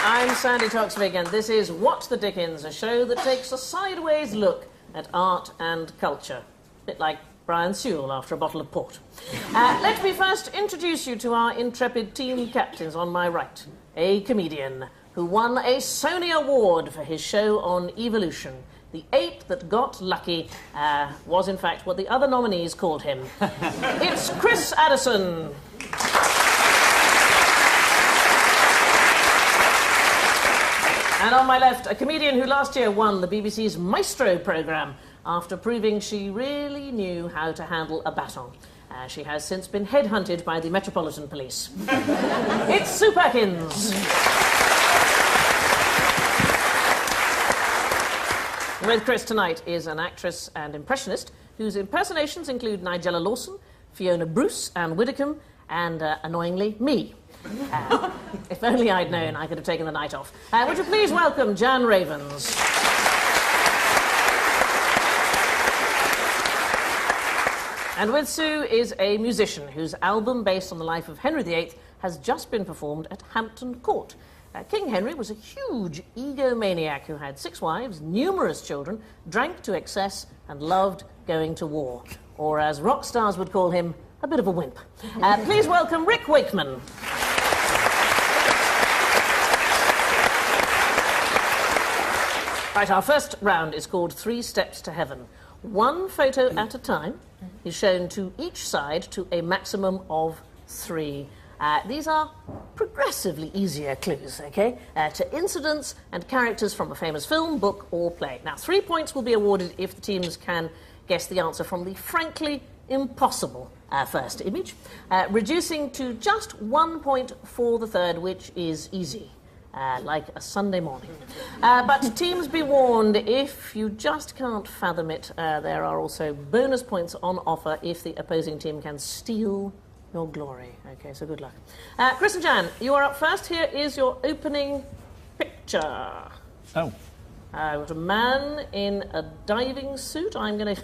I'm Sandy Toxvig, and this is What the Dickens, a show that takes a sideways look at art and culture. A bit like Brian Sewell after a bottle of port. Let me first introduce you to our intrepid team captains on my right. A comedian who won a Sony Award for his show on evolution. The ape that got lucky was, in fact, what the other nominees called him. It's Chris Addison. And on my left, a comedian who last year won the BBC's Maestro programme after proving she really knew how to handle a baton. She has since been headhunted by the Metropolitan Police. It's Sue Perkins. With Chris tonight is an actress and impressionist whose impersonations include Nigella Lawson, Fiona Bruce, Anne Widdecombe, and, annoyingly, me. If only I'd known, I could have taken the night off. Would you please welcome Jan Ravens. And with Sue is a musician whose album based on the life of Henry VIII has just been performed at Hampton Court. King Henry was a huge egomaniac who had 6 wives, numerous children, drank to excess, and loved going to war. Or, as rock stars would call him, a bit of a wimp. Please welcome Rick Wakeman. Right, our first round is called 3 Steps to Heaven. 1 photo at a time is shown to each side to a maximum of 3. These are progressively easier clues, OK? To incidents and characters from a famous film, book or play. Now, 3 points will be awarded if the teams can guess the answer from the frankly impossible first image, reducing to just 1 point for the third, which is easy. Like a Sunday morning. But teams be warned, if you just can't fathom it, there are also bonus points on offer if the opposing team can steal your glory. OK, so good luck. Chris and Jan, you are up first. Here is your opening picture. Oh. Got a man in a diving suit. I'm going to...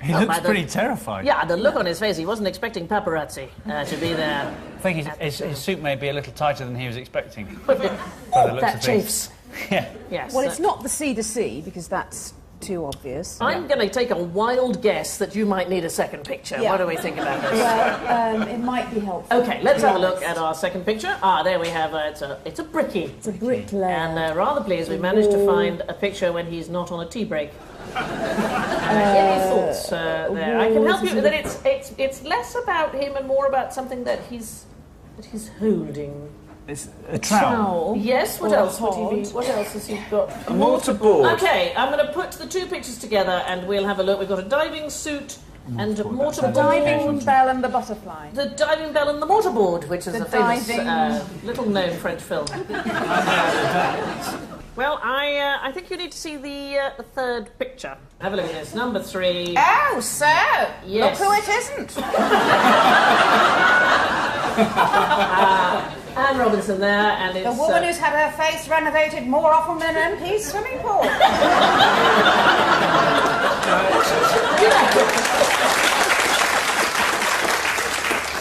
He looks pretty terrified. Yeah, the look on his face, he wasn't expecting paparazzi to be there. I think his suit may be a little tighter than he was expecting. That chafes. Yeah. Yes. Well, it's not the sea to sea, because that's too obvious. I'm going to take a wild guess that you might need a second picture. Yeah. What do we think about this? Well, it might be helpful. OK, let's have a look at our second picture. There we have, it's a brickie. It's a bricklayer. And rather pleased, we managed to find a picture when he's not on a tea break. Any thoughts there? I can help you with it. It's less about him and more about something that he's holding. It's a trowel. Yes, what else would he be? What else has he got? A mortarboard. OK, I'm going to put the 2 pictures together and we'll have a look. We've got a diving suit and a mortarboard. The diving bell and the butterfly. The diving bell and the mortarboard, which is a famous, little-known French film. Well, I think you need to see the third picture. Have a look at this. Number 3. Oh, so Yes. look who it isn't. Anne Robinson there, and it's... The woman who's had her face renovated more often than an MP's swimming pool.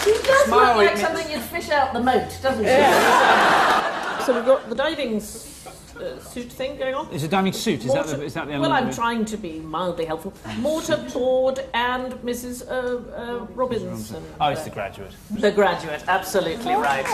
She does look like something you'd fish out the moat, doesn't she? Yeah. So we've got the diving suit thing going on. It's a diving suit. Is that the element? Well, I'm trying to be mildly helpful. Mortarboard and Mrs. Robinson. Oh, it's The Graduate. The Graduate, absolutely right.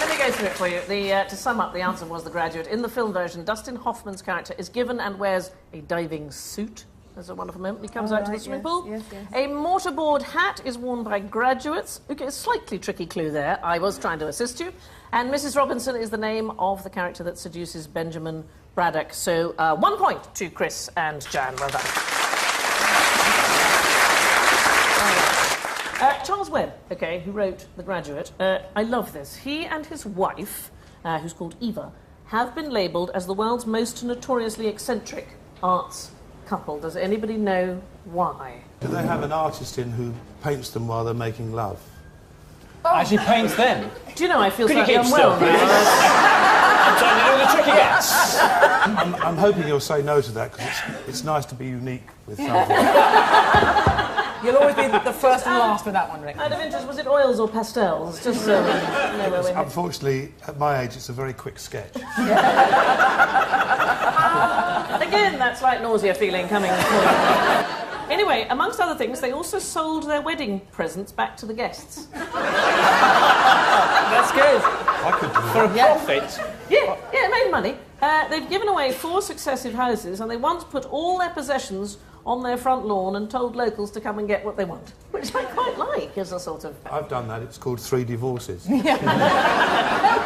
Let me go through it for you. To sum up, the answer was The Graduate. In the film version, Dustin Hoffman's character is given and wears a diving suit. There's a wonderful moment. He comes out to the swimming pool. Yes. A mortarboard hat is worn by graduates. Okay, a slightly tricky clue there. I was trying to assist you. And Mrs. Robinson is the name of the character that seduces Benjamin Braddock. So 1 point to Chris and Jan. Well done. Charles Webb, okay, who wrote The Graduate. I love this. He and his wife, who's called Eva, have been labelled as the world's most notoriously eccentric arts couple. Does anybody know why? Do they have an artist in who paints them while they're making love? Actually paints them. Do you know, I feel Could you slightly keep still, unwell please? now. I'm trying to do the tricky guess. I'm hoping you'll say no to that, because it's nice to be unique with something. You'll always be the first and last with that one, Rick. Out of interest, was it oils or pastels? Just so we know where we're headed. Unfortunately, at my age, it's a very quick sketch. Again, that slight nausea feeling coming through. Anyway, amongst other things, they also sold their wedding presents back to the guests. That's good. I could do For a that. profit. Yeah, it made money. They've given away 4 successive houses, and they once put all their possessions on their front lawn and told locals to come and get what they want, which I quite like as a sort of... I've done that. It's called 3 divorces. Help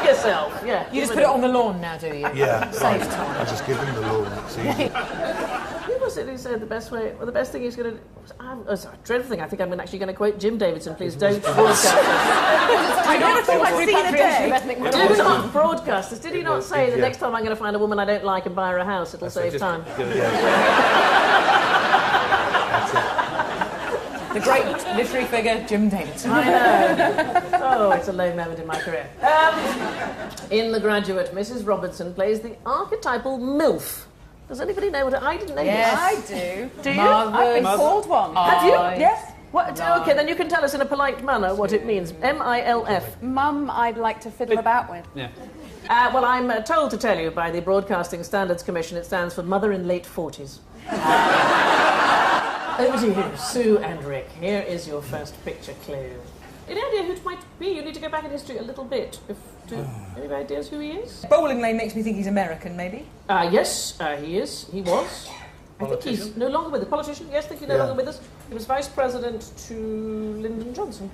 yourself, yeah. You just put it on the lawn now, do you? Yeah, Save right. time. I just give him the lawn. It's easy. Who was it who said the best way, or the best thing he's going to do? Sorry, dreadful thing. I think I'm actually going to quote Jim Davidson. Please don't broadcast this. I never thought I'd see the day. Do not broadcast this. Did he not say the next time I'm going to find a woman I don't like and buy her a house, it'll save time? The great literary figure, Jim Davidson. I know. Oh, it's a low moment in my career. In The Graduate, Mrs. Robertson plays the archetypal MILF. Does anybody know what I didn't know Yes. this? I do. Do you? I've been called one. Have you? Yes. What? Okay, then you can tell us in a polite manner what it means. MILF. Mum, I'd like to fiddle about with. Yeah. Well, I'm told to tell you by the Broadcasting Standards Commission it stands for Mother in Late 40s. Over to you, Sue and Rick. Here is your first picture clue. Any idea who it might be? You need to go back in history a little bit. Any ideas who he is? Bowling Lane makes me think he's American, maybe. Yes, he is. He was. I think he's no longer with us. Politician, yes, I think he's no longer with us. He was Vice President to Lyndon Johnson.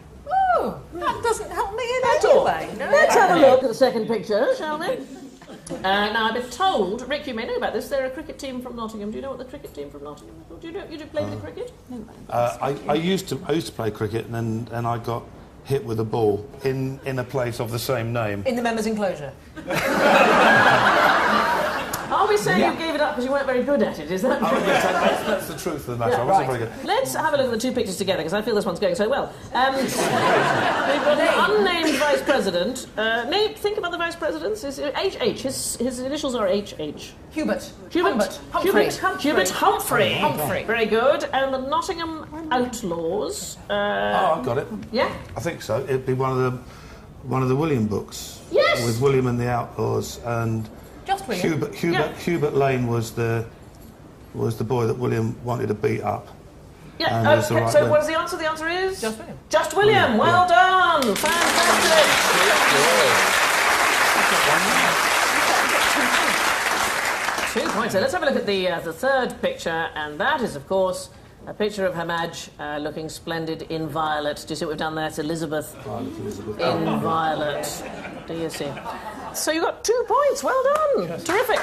Oh, that doesn't help me in At any all. way. Let's have a look at the second picture, shall we? Now, I've been told, Rick, you may know about this, they're a cricket team from Nottingham. Do you know what the cricket team from Nottingham is called? Do you know? You do play the cricket? I used to play cricket, and then I got hit with a ball in a place of the same name. In the members' enclosure. Are we saying you gave it up because you weren't very good at it? Is that true? Yes, that's the truth of the matter. Yeah, I wasn't right. very good. Let's have a look at the 2 pictures together because I feel this one's going so well. We've got an unnamed vice president. Think about the vice presidents. Is HH? His initials are HH. Hubert. Hubert Humphrey. Very good. And the Nottingham Outlaws. I've got it. Yeah. I think so. It'd be one of the William books. Yes. With William and the Outlaws and Just William. Hubert Lane was the boy that William wanted to beat up. Yeah. And was the Okay. right So one. what is the answer? The answer is Just William. Just William. Well done. Fantastic. 2 points. So let's have a look at the third picture, and that is, of course, a picture of Her Madge looking splendid in violet. Do you see what we've done there? It's Elizabeth in violet. Do you see? So you got 2 points. Well done. Terrific.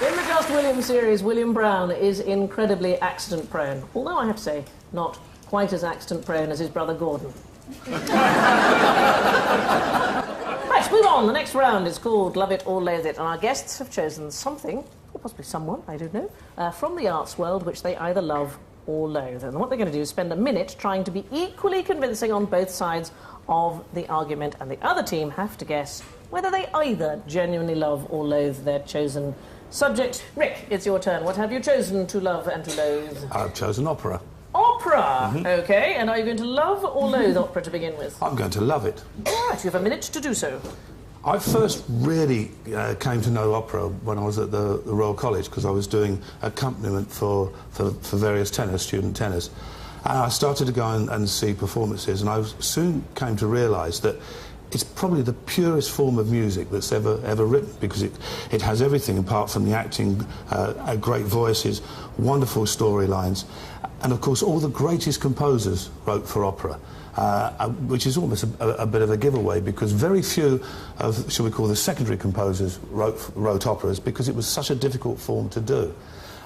In the Just William series, William Brown is incredibly accident-prone. Although I have to say, not quite as accident-prone as his brother Gordon. Right, move on. The next round is called Love It or Loathe It, and our guests have chosen something, or possibly someone, I don't know, from the arts world which they either love or loathe. And what they're going to do is spend a minute trying to be equally convincing on both sides of the argument, and the other team have to guess whether they either genuinely love or loathe their chosen subject. Rick, it's your turn. What have you chosen to love and to loathe? I've chosen opera. Opera! OK, and are you going to love or loathe opera to begin with? I'm going to love it. All right, you have a minute to do so. I first really came to know opera when I was at the Royal College because I was doing accompaniment for various tenors, student tenors. And I started to go and see performances, and I soon came to realise that it's probably the purest form of music that's ever written, because it has everything apart from the acting, great voices, wonderful storylines, and of course all the greatest composers wrote for opera. Which is almost a bit of a giveaway, because very few of, shall we call, the secondary composers wrote operas, because it was such a difficult form to do.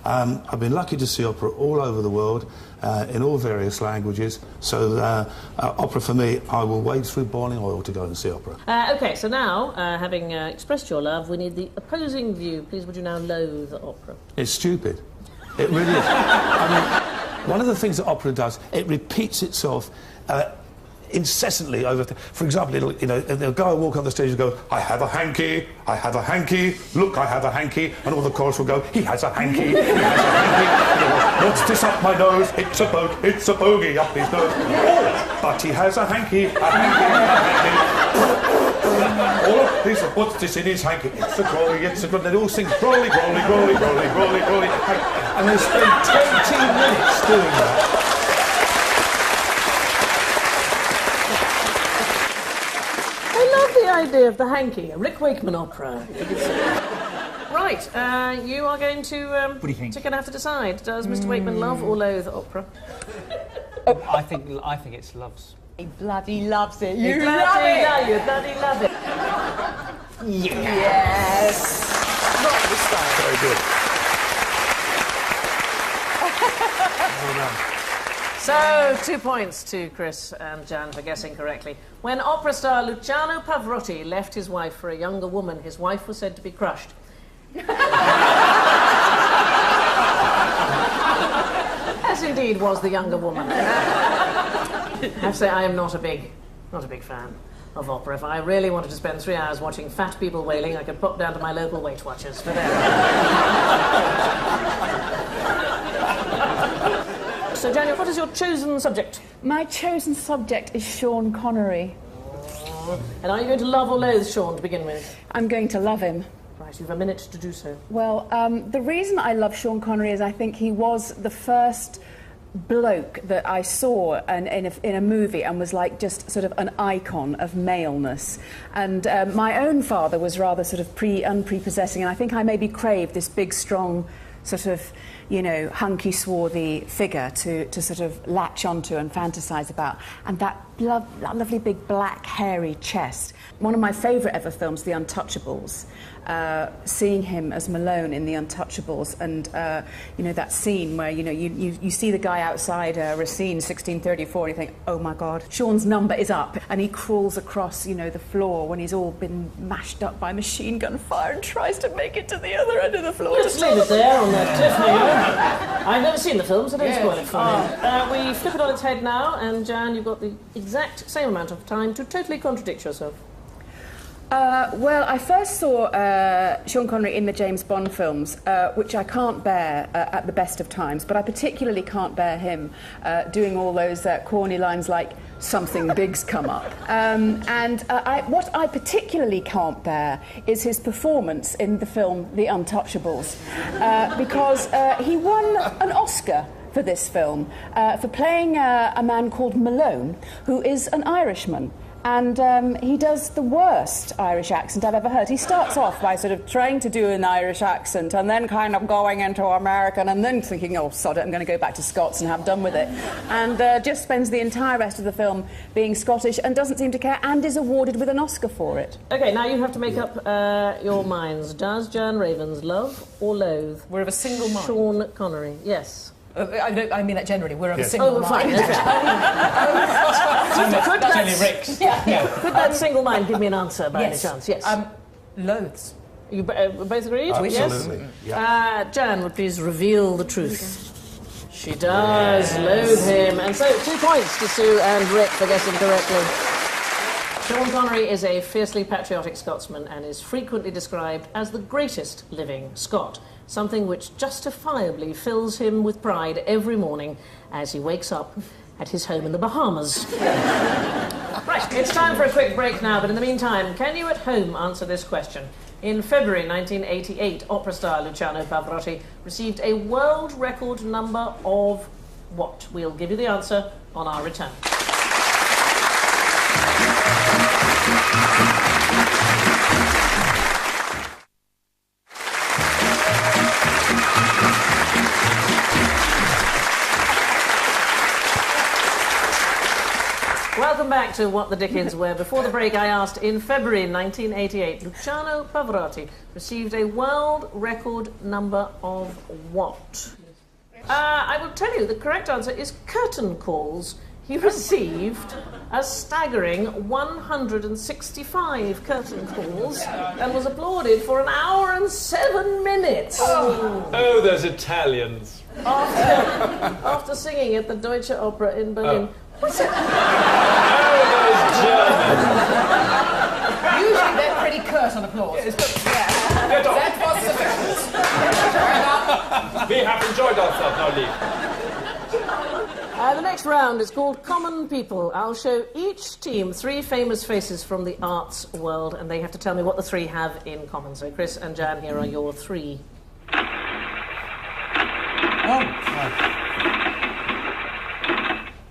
I've been lucky to see opera all over the world, in all various languages, so opera for me, I will wade through boiling oil to go and see opera. OK, so now, having expressed your love, we need the opposing view. Please, would you now loathe opera? It's stupid. It really is. I mean, one of the things that opera does, it repeats itself incessantly over. For example, the guy will walk on the stage and go, "I have a hanky, I have a hanky. Look, I have a hanky," and all the chorus will go, "He has a hanky, he has a hanky. What's this up my nose? It's a bogey up his nose. Oh, but he has a hanky, a hanky, a hanky." Oh, what's this in his hanky? It's a growly, it's a growly. They all sing growly, growly, growly, growly, growly, growly. And they spend 20 minutes doing that. I love the idea of the hanky, a Rick Wakeman opera. Right, you are going to... what do you think? You're going to have to decide. Does Mr. Wakeman love or loathe opera? I think it's loves. He bloody loves it. You bloody love it. Yes. Not the style. Very good. So, 2 points to Chris and Jan for guessing correctly. When opera star Luciano Pavarotti left his wife for a younger woman, his wife was said to be crushed. As indeed was the younger woman. I have to say, I am not a big fan of opera. If I really wanted to spend 3 hours watching fat people wailing, I could pop down to my local Weight Watchers for them. So, Daniel, what is your chosen subject? My chosen subject is Sean Connery. And are you going to love or loathe Sean to begin with? I'm going to love him. Right, you've a minute to do so. Well, the reason I love Sean Connery is I think he was the first bloke that I saw in a movie and was like just sort of an icon of maleness. And my own father was rather sort of unprepossessing, and I think I maybe craved this big, strong, sort of, hunky, swarthy figure to sort of latch onto and fantasize about. And that lovely big black hairy chest. One of my favourite ever films, The Untouchables. Seeing him as Malone in The Untouchables, and that scene where you see the guy outside Racine 1634 and you think, oh my God, Sean's number is up, and he crawls across the floor when he's all been mashed up by machine gun fire and tries to make it to the other end of the floor. Let's leave it there on that cliffhanger. I've never seen the film, so don't spoil it for me. We flip it on its head now, and Jan, you've got the exact same amount of time to totally contradict yourself. Well, I first saw Sean Connery in the James Bond films, which I can't bear at the best of times, but I particularly can't bear him doing all those corny lines like, something big's come up. What I particularly can't bear is his performance in the film The Untouchables, because he won an Oscar for this film for playing a man called Malone, who is an Irishman. And he does the worst Irish accent I've ever heard. He starts off by sort of trying to do an Irish accent and then kind of going into American and then thinking, oh, sod it, I'm going to go back to Scots and have done with it. And just spends the entire rest of the film being Scottish and doesn't seem to care, and is awarded with an Oscar for it. OK, now you have to make up your minds. Does Jan Ravens love or loathe? We're of a single mind. Sean Connery, yes. I mean that generally. We're of a single fine. mind. Okay. That's only Rick's. Could that single mind give me an answer by any chance? Yes. Loathes. You both agreed? Absolutely. Yes? Jan would please reveal the truth. She does loathe him. And so 2 points to Sue and Rick for guessing correctly. Sean Connery is a fiercely patriotic Scotsman and is frequently described as the greatest living Scot, something which justifiably fills him with pride every morning as he wakes up at his home in the Bahamas. Right, it's time for a quick break now, but in the meantime, can you at home answer this question? In February 1988, opera star Luciano Pavarotti received a world record number of what? We'll give you the answer on our return. Welcome back to What the Dickens, where before the break I asked, in February 1988, Luciano Pavarotti received a world record number of what? I will tell you, the correct answer is curtain calls. He received a staggering 165 curtain calls and was applauded for 1 hour and 7 minutes. Oh, those Italians. After singing at the Deutsche Oper in Berlin. Oh, Usually they're pretty curt on applause. That was sufficient. We have enjoyed ourselves, now leave. The next round is called Common People. I'll show each team 3 famous faces from the arts world, and they have to tell me what the 3 have in common. So, Chris and Jan, here are your 3. Oh, right.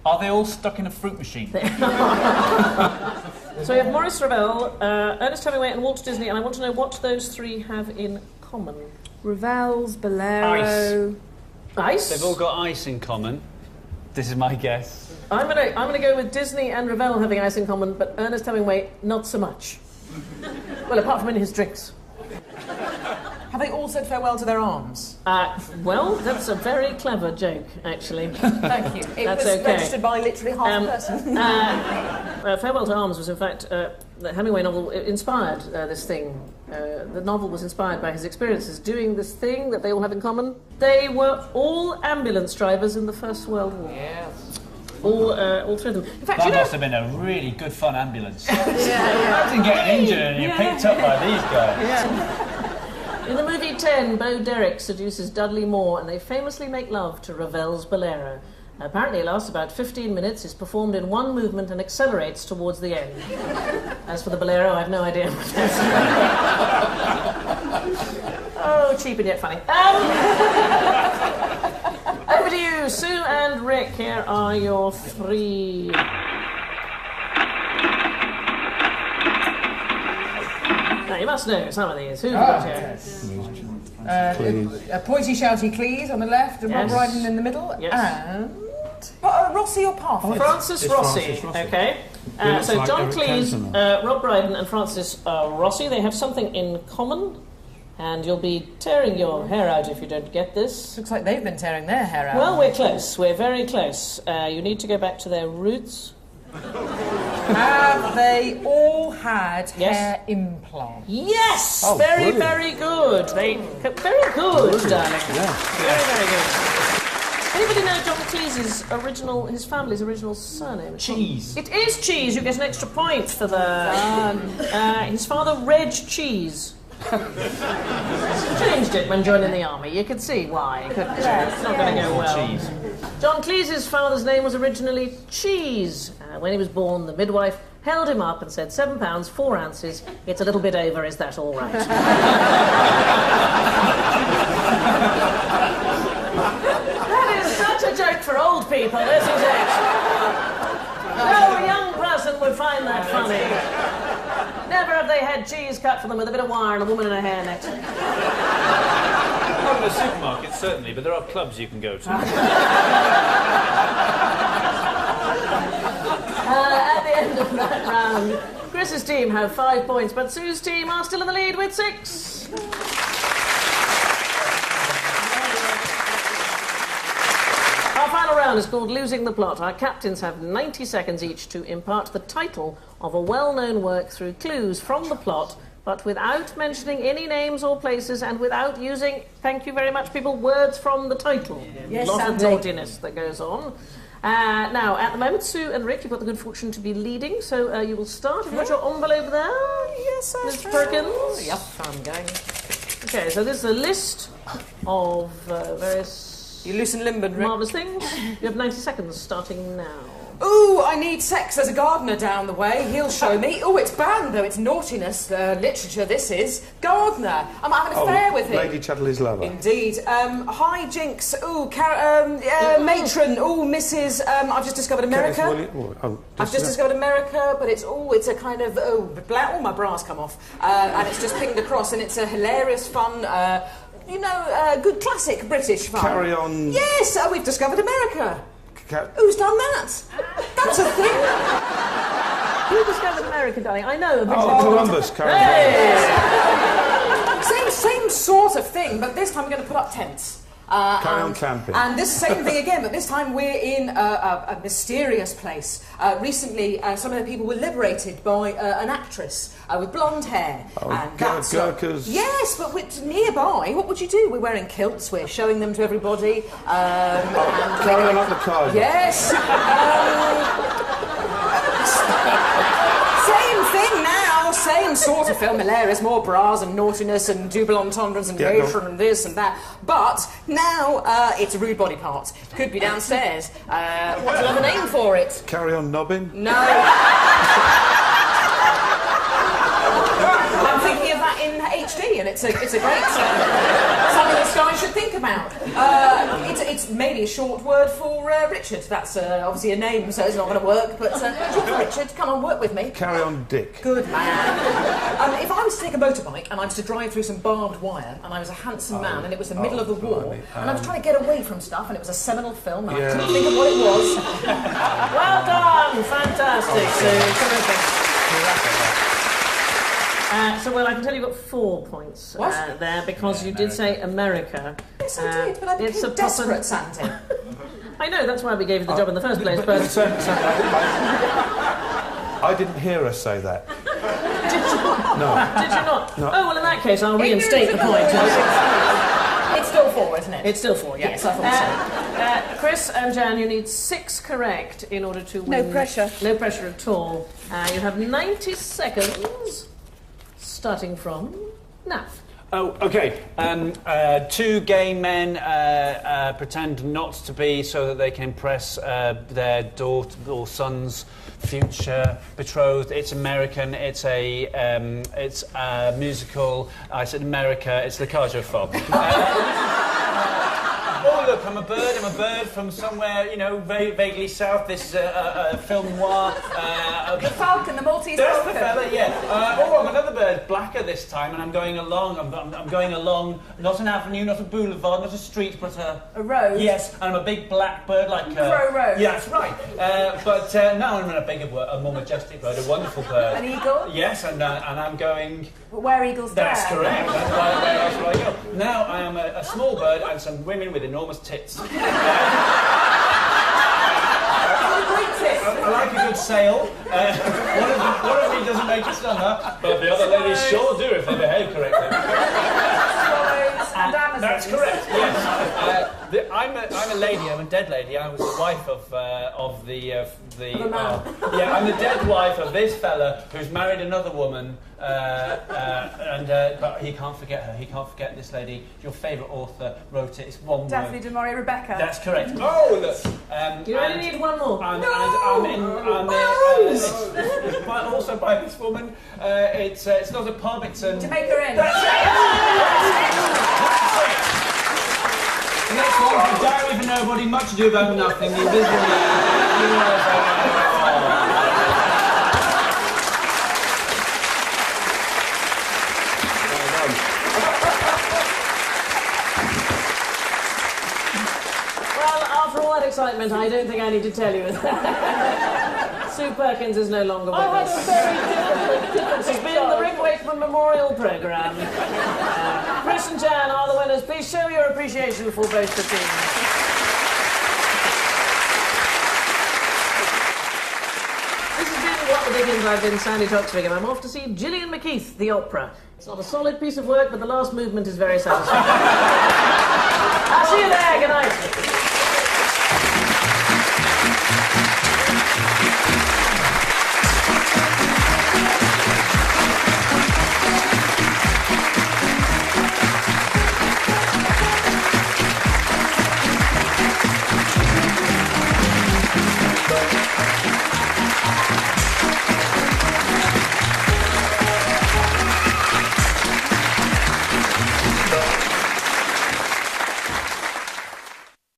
Are they all stuck in a fruit machine? So we have Maurice Ravel, Ernest Hemingway and Walt Disney, and I want to know what those 3 have in common. Ravel's, Bolero... Ice? They've all got ice in common. This is my guess. I'm gonna go with Disney and Ravel having ice in common, but Ernest Hemingway not so much. Well, apart from in his drinks. Have they all said farewell to their arms? Well, that's a very clever joke, actually. Thank you. It That's was okay. registered by literally half a person. Farewell to Arms was, in fact, the Hemingway novel inspired this thing. The novel was inspired by his experiences doing this thing that they all have in common. They were all ambulance drivers in the First World War. Yes. All 3 of them. In fact, That you know... must have been a really good fun ambulance. Imagine getting injured and you're picked up by these guys. In the movie 10, Bo Derek seduces Dudley Moore and they famously make love to Ravel's Bolero. Apparently it lasts about 15 minutes, is performed in one movement and accelerates towards the end. As for the Bolero, I have no idea what that's about. Oh, cheap and yet funny. Over to you, Sue and Rick. Here are your 3. Now, you must know some of these. Who've got here? Pointy, shouty Cleese on the left, and Yes. Rob Brydon in the middle, Yes. and... Rossi or Parfitt? Francis It's Rossi. Francis Rossi. Okay. He looks So like John Eric Cleese, Cantona. Rob Brydon and Francis Rossi, they have something in common. And you'll be tearing your hair out if you don't get this. Looks like they've been tearing their hair out. Well, we're close. We're very close. You need to go back to their roots. Have they all had Yes. hair implants? Yes! Oh, very, brilliant. very good. Very good, darling. Yeah. Very, very good. Anybody know John Cleese's his family's original surname? Cheese. It is Cheese. You get an extra point for the... his father, Reg Cheese. Changed it when joining the army. You could see why, couldn't you? It's not going to go well. Cheese. John Cleese's father's name was originally Cheese. When he was born, the midwife held him up and said, 7 pounds, 4 ounces. It's a little bit over, is that all right? That is such a joke for old people, isn't it? No young person would find that funny. Never have they had cheese cut for them with a bit of wire and a woman in a hairnet. Not in the supermarket, certainly, but there are clubs you can go to. At the end of that round, Chris's team have 5 points, but Sue's team are still in the lead with 6. Our final round is called Losing the Plot. Our captains have 90 seconds each to impart the title of a well-known work through clues from the plot, but without mentioning any names or places and without using, thank you very much, people, words from the title. Yes, A lot of Sandy. naughtiness that goes on. Now, at the moment, Sue and Rick, you've got the good fortune to be leading, so you will start. Have you got your envelope there? Yes, I Mr. Perkins? Yep, I'm going. Okay, so this is a list of various You loose and limbered, Rick. marvellous things. You have 90 seconds starting now. Ooh, I need sex. There's a gardener down the way. He'll show me. Oh, it's banned, though. It's naughtiness. Literature, this is. Gardener. I'm having an affair with him. Lady Chatterley's lover. Indeed. Hi, Jinx. Ooh, matron. Ooh, Mrs. I've just discovered America. Kenneth William- oh, I've just discovered America, but it's a kind of all my bras come off, and it's just pinged across, and it's a hilarious, fun, good classic British fun. Carry on. Yes, we've discovered America. Who's done that? That's a thing. Who discovered America, darling? I know. But Columbus. Carry on. Hey! Same sort of thing, but this time we're going to put up tents. Carry on camping. And this same thing again, but this time we're in a mysterious place. Recently, some of the people were liberated by an actress with blonde hair. Oh, and that's Gurkhas. Yes, but nearby, what would you do? We're wearing kilts, we're showing them to everybody. Carry on up the car. Yes. same sort of film, hilarious, more bras and naughtiness and double entendres and geisha and this and that. But now it's a rude body part. Could be downstairs. What's another name for it? Carry on knobbing? No. I'm thinking of that in HD, and it's a great something this guy should think about. It's maybe a short word for Richard. That's obviously a name, so it's not going to work. But short for Richard, come on, work with me. Carry on dick. Good man. If I was to take a motorbike and I was to drive through some barbed wire, and I was a handsome man, and it was the middle of the war, and I was trying to get away from stuff, and it was a seminal film, and I couldn't think of what it was. Well done! Fantastic, Sue. Terrific. Well, I can tell you got 4 points there because you did say America. Yes, I did, but I became desperate, Sandy. I know, that's why we gave you the job in the first place, but... I didn't hear her say that. Did you not? No. Did you not? No. Oh, well, in that case, I'll reinstate the point. It's still 4, isn't it? It's still 4, yes. I thought so. Chris and Jan, you need 6 correct in order to win. No pressure. No pressure at all. You have 90 seconds, starting from now. Oh, okay. 2 gay men pretend not to be so that they can impress their daughter or son's future betrothed. It's American. It's a musical. I said America. It's the Carjo Fob. Oh, look, I'm a bird from somewhere, very vaguely south. This is a film noir. The Falcon, the Maltese That's Falcon. the fella, yeah. I'm another bird, blacker this time, and I'm going along. I'm going along, not an avenue, not a boulevard, not a street, but a road? Yes, and I'm a big black bird like... Crow Road? Yeah, that's right. But now I'm in a bigger bird, a more majestic bird, a wonderful bird. An eagle? Yes, and I'm going... Where eagles dare. That's correct. That's where else would I go? Now I am a small bird and some women with enormous tits. I like a good sail. One of me doesn't make a summer, but the other ladies sure do if they behave correctly. Swallows and Amazons. That's correct. Yes. I'm a lady. I'm a dead lady. I was the wife of the I'm the dead wife of this fella who's married another woman. But he can't forget her. He can't forget this lady. Your favourite author wrote it. It's one word. Daphne du Maurier Rebecca. That's correct. Oh, look. You only need one more. It's also by this woman. It's not a pub. It's an. Jamaica Inn. Next one, A Diary for Nobody, Much Ado About Nothing, The Invisible Man. Well, after all that excitement, I don't think I need to tell you. Sue Perkins is no longer with us. This has been the Rick Wakeman Memorial Programme. Chris and Jan are the winners. Please show your appreciation for both the teams. This has been What the Dickens. I've been Sandy Toksvig, and I'm off to see Gillian McKeith, the opera. It's not a solid piece of work, but the last movement is very satisfying.